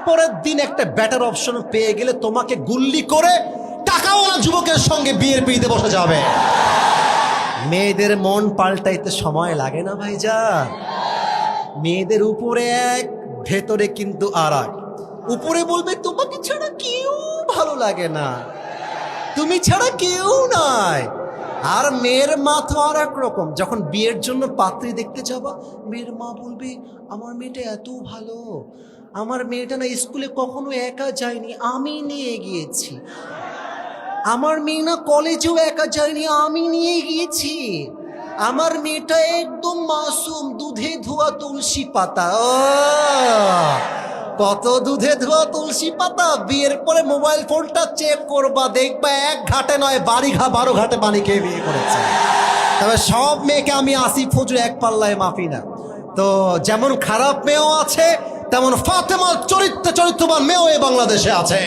তারপরের দিন একটা বেটার অপশন পেয়ে গেলে তোমাকে গুল্লি করে টাকাওয়ালা যুবকের সঙ্গে বিয়ের পিড়িতে বসে যাবে। মেয়েদের মন পাল্টাইতে সময় লাগে না ভাইজান। মেয়েদের উপরে এক, ভেতরে কিন্তু আর এক। উপরে বলবে তোমাকে ছাড়া কেউ ভালো লাগে না, তুমি ছাড়া কেউ নাই। আর মেয়ের মা তো আর এক রকম। যখন বিয়ের জন্য পাত্রী দেখতে যাবা, মেয়ের মা বলবে আমার মেয়েটা এত ভালো, আমার মেয়েটা না স্কুলে কখনো একা যায়নি, আমি নিয়ে গিয়েছি। আমার মেয়ে না কলেজেও একা যায়নি, আমি নিয়ে গিয়েছি। আমার মেয়েটা একদম মাসুম, দুধে ধোয়া তুলসী পাতা। ও কত দুধে ধোয়া তুলসী পাতা। বিয়ের পরে মোবাইল ফোনটা চেক করবা, দেখবা এক ঘাটে নয় 12 ঘাটে পানি খেয়ে বিয়ে করেছে। তবে সব মেয়েকে আমি আসিফ হুজুর এক পাল্লায় মাপি না। তো যেমন খারাপ মেয়েও আছে, তেমন ফাতেমা চরিত্রবান মেয়েও এই বাংলাদেশে আছে।